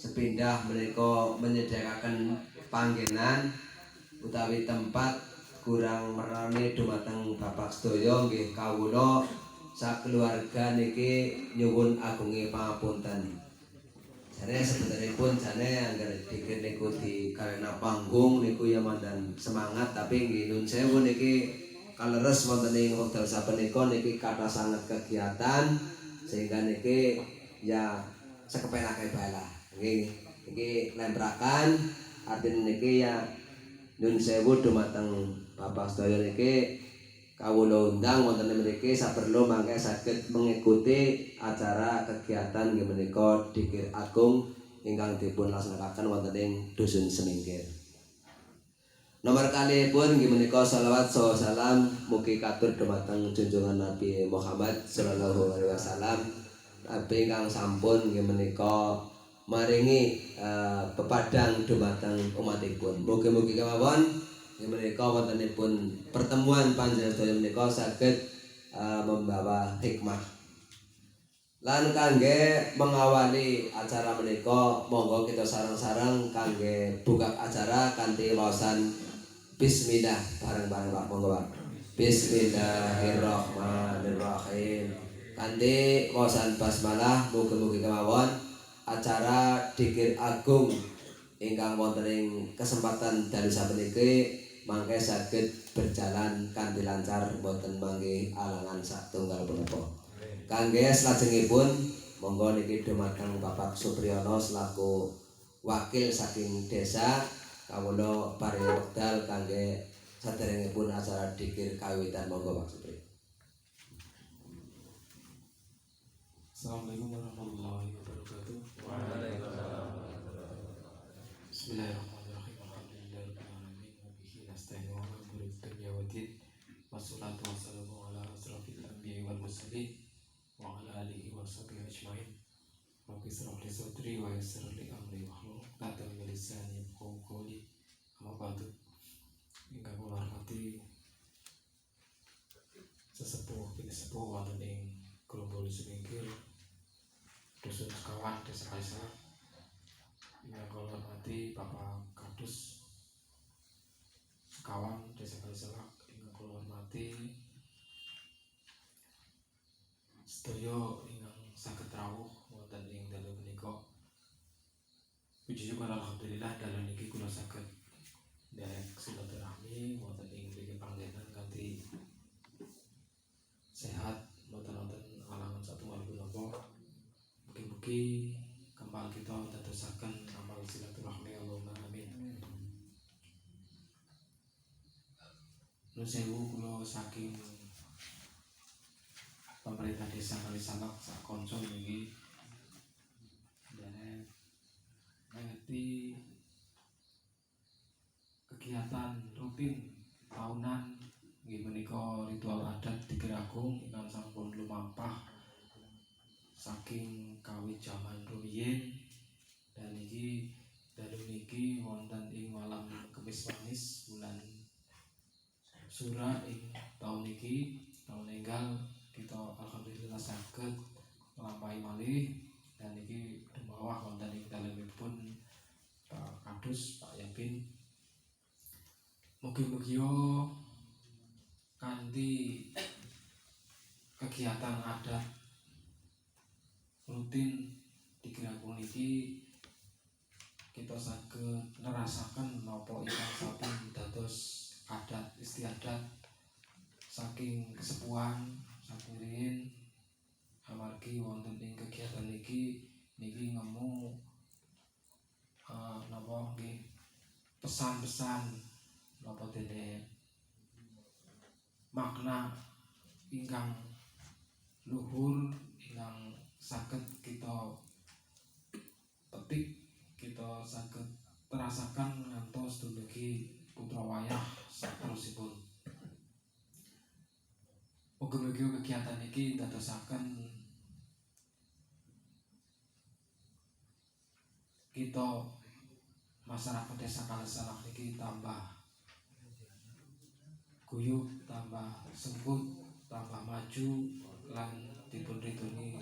sepindah menika menyediakaken panggenan utawi tempat kurang merane dumateng Bapak sedaya nggih kawula sakeluarga niki nyuwun agunge pangapunten. Jane sebenaripun jane angger dikir niku di karena panggung niku ya mandan semangat tapi nggih nun sewu niki kaleres wonten ing wekdal sapunika niki kathah sanget kegiatan sehingga niki ya sekepelake bala. Nggih iki lemprakan artine niki ya nun sewu dumateng Bapak sedaya niki kawula undang wonten mriki saperlu mangke saged mengikuti acara kegiatan nggih menika Dikir Agung ingkang dipun laksanaken wonten ing Dusun Semingkir. Nomor kalihipun nggih menika selawat saha salam mugi katur dumateng junjungan Nabi Muhammad sallallahu alaihi wasallam nabi ingkang sampun nggih menika maringi pepadang dumateng umatipun. Mugi-mugi kemawon menika wontenipun pertemuan panjenengan sedaya menika saged membawa hikmah. Lan kangge mengawali acara menika monggo kita sareng-sareng kangge buka acara kanthi waosan bismillah bareng-bareng Pak monggo Pak. Bismillahirrahmanirrahim. Kanthi waosan basmalah mugi-mugi kemawon acara Dikir Agung ingkang wonten ing kesempatan dalu sapuniki mangke saged berjalan kanthi lancar boten mangke alangan satunggal punapa. Kangge salajengipun monggo niki dumateng Bapak Supriyono selaku wakil saking desa kawula paring wekdal kangge saderengipun acara dikir kawitan monggo Pak Supri. Assalamualaikum warahmatullahi wabarakatuh. Waalaikumsalam. Bismillahirrahmanirrahim. Wassalatu wassalamu ala asrofil anbiya'i wal mursalin wa ala alihi wa sahbihi ajmain. Rabbi shrah li sadri wa yassir li amri wahlul 'uqdatam min lisani yafqahu qawli. Amma ba'du. Ingkang kula hormati sesepuh wonten ing Grogol Semingkir Dusun Sekawan Desa Kaisar. Ingkang kula hormati Bapak Kadus Sekawan Desa Kaisar. Kula hormati sedaya ingkang saged rawuh wonten ing dalu punika. Puji syukur alhamdulillah dalu niki kula saged nderek silaturahmi wonten ing mriki panggenan kanthi sehat mboten wonten alangan satunggal punapa. Mugi-mugi kembal kita dadosaken amal silaturahmi Allahumma amin. Nun sewu kula saking pemerintah desa Kalisalak sak konco niki derek ngerti kegiatan rutin tahunan nggih menika ritual adat Dikir Agung ingkang sampun lumampah saking kawit jaman rumiyin dan niki dalu niki wonten ing malam Kamis Manis bulan Sura ing tahun niki tahun enggal kita alhamdulillah saged nglampahi malih dan niki dumawah wonten ing dalemipun Pak Kadus Pak Yakin. Mugi-mugi kanthi kegiatan adat rutin Dikir Agung niki kita saged nerasaken napa ingkang sampun dados adat istiadat saking kesepuhan saking riyin amargi wonten ing kegiatan niki ngemu napa nggih pesan-pesan napa dene makna ingkang luhur ingkang saged kita petik kita saged terasakan ngantos dumugi putra wayah saterusipun. Mugi-mugi kegiatan iki dadosaken kita masyarakat desa Kalisalak niki tambah guyub, tambah sengkut, tambah maju lan dipun ridhoni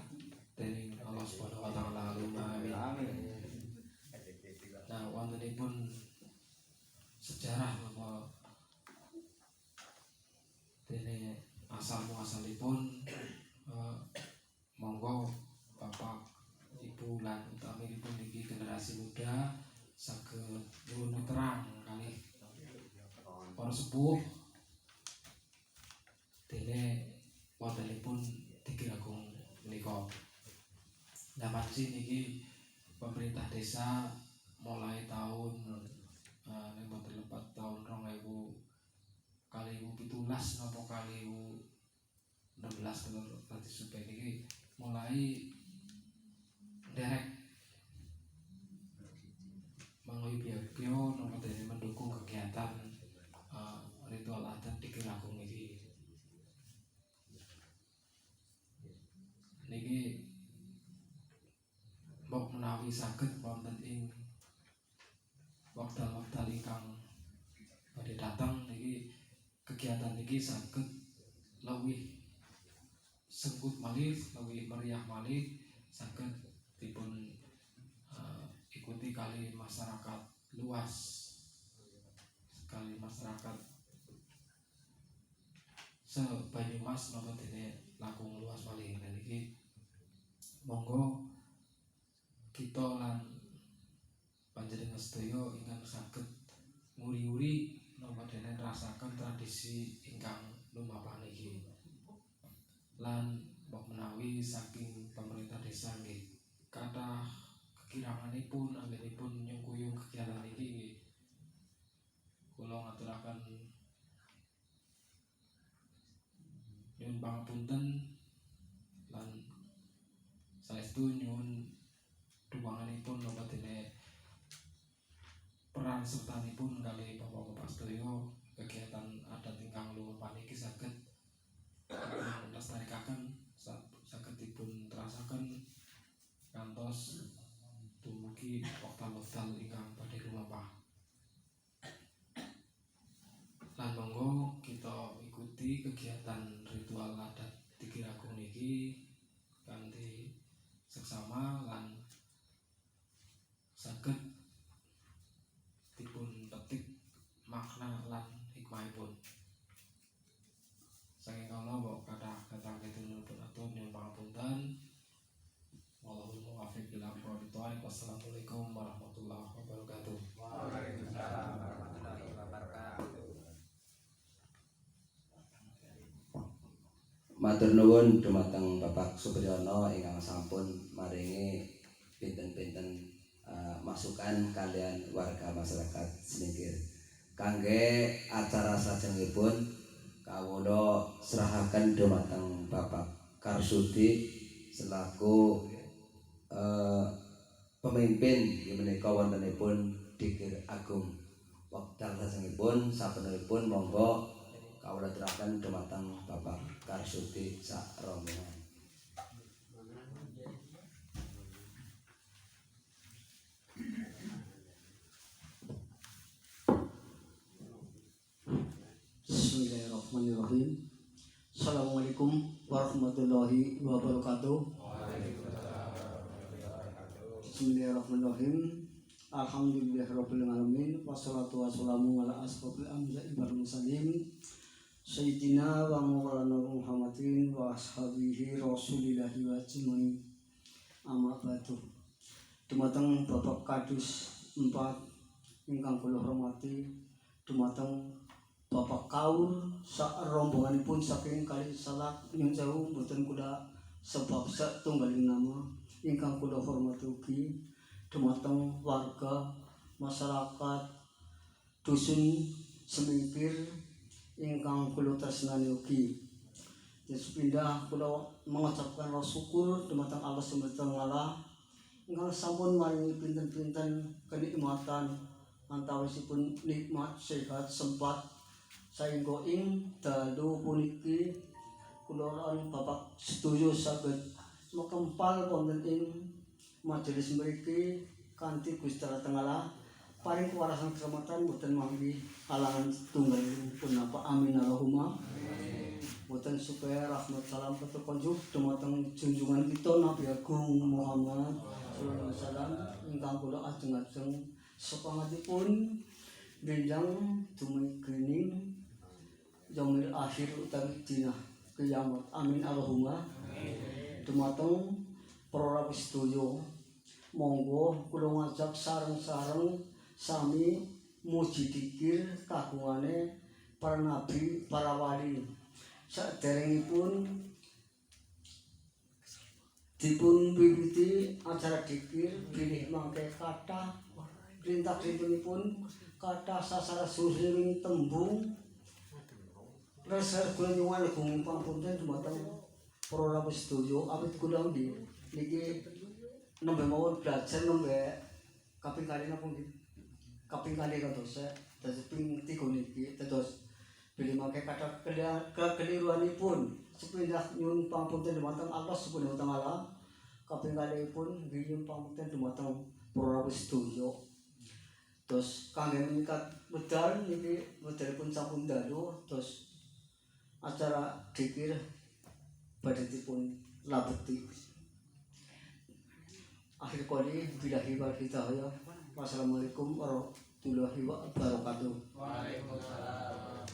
dening Allah Subhanahu wa taala. Amin. wontenipun sejarah napa dene asal muasalipun monggo Bapak Ibu lan utaminipun niki generasi muda saged nyuwun terang kalih para sepuh dene wontenipun Dikir Agung menika. Namansi niki pemerintah desa mulai tahun nek mboten lepat tahun 2017 napa 2016 nanti supaya niki mulai derek manguyubyo napa dene mendukung kegiatan ritual adat Dikir Agung niki. Niki mbok menawi saged wonten ing wekdal-wekdal ingkang badhe dateng niki kegiatan niki saged luwih sengkut malih, luwih meriah malih, saged dipun ikuti kali masyarakat luas, kali masyarakat se-Banyumas napa dene langkung luas malih. Niki monggo kita lan panjenengan sedaya ingkang saged nguri-uri napa dene rasaken tradisi ingkang lumampah niki. Lan mbok menawi saking pemerintah desa nggih kathah kekiranganipun anggenipun nyengkuyung kegiatan niki nggih kula ngaturaken nyuwun pangapunten lan saestu nyuwun dumanganipun napa dene peran sertanipun kali Bapak-bapak sedaya kegiatan adat ingkang lumampah niki saged dipun lestariaken, saged dipun terasaken kantos dumugi wekdal-wekdal ingkang badhe lumampah. Lan monggo kita ikuti kegiatan ritual adat Dikir Agung niki kanthi seksama lan saged dipun petik makna lan hikmahipun. Saking kala mbok kathah datang ketunipun atur nyuwun pangapunten. Wallahul muwaffiq ila aqwamit thoriq. Wassalamualaikum warahmatullahi wabarakatuh. Waalaikumsalam warahmatullahi wabarakatuh. Matur nuwun dumateng Bapak Supriyono ingkang sampun maringi pinten-pinten masukan kalian warga masyarakat Semingkir. Kangge acara sajengipun kawula serahaken dumateng Bapak Karsudi selaku pemimpin menika wontenipun Dikir Agung. Wekdal sajengipun sabenipun monggo kawula aturaken dumateng Bapak Karsudi sak rombongan. Bismillahirrahmanirrahim. Assalamualaikum warahmatullahi wabarakatuh. Bismillahirrahmanirrahim. Alhamdulillahirabbil alamin. Wassalatu wassalamu ala asrofil anbiya'i wal mursalin sayyidina wa maulana Muhammadin wa ashabihi rasulillahi wa ajmain. Amma ba'du. Dumateng Bapak Kadus 4 ingkang kula hormati, dumateng Bapak Kaur sak rombonganipun saking Kali Salak nyuwun sewu mboten kula sebab satunggaling nama ingkang kula hormati ugi dumateng warga masyarakat dusun Semingkir ingkang kula tresnani ugi. Sepindah kula mengucapkan rasa syukur dumateng Allah Subhanahu wa taala ingkang sampun maringi pinten-pinten kenikmatan antawisipun nikmat sehat sempat saengga ing dalu puniki kula lan Bapak sedaya saged mekempal wonten ing majelis mriki kanthi Gusti Allah Taala paring kewarasan keselamatan boten manggi halangan tunggalipun napa amin Allahumma. Boten supaya rahmat salam ketukunjuk dumateng junjungan kita Nabi Agung Muhammad sallallahu alaihi wasallam ingkang kula ajeng-ajeng sapangatipun bilang tumikining yaumil akhir utawi dina kiamat. Amin Allahumma. Dumateng para rabi sedaya, monggo kula ngajak sareng-sareng sami muji dzikir kagungane para nabi, para wali. Saderengipun dipun wiwiti acara dzikir bilih mangke kathah perintah-perintahipun kathah sasara suring tembung resep kula nyuwun agung pangapunten dumateng para rabi sedaya awit kula niki nembe mawon belajar nembe kaping kalih napa nggih kaping kalih kados dadi ping 3 niki dados bilih mangke kathah kekeliruanipun sepindah nyuwun pangapunten dumateng Allah Subhanahu wa taala. Kaping kalihipun nyuwun pangapunten dumateng para rabi sedaya. Terus kangge mengikat medal niki medalipun sampun dalu terus acara dzikir badhe dipun labeti. Akhir kali billahi wal hidayah. Wassalamualaikum warahmatullahi wabarakatuh. Waalaikumsalam.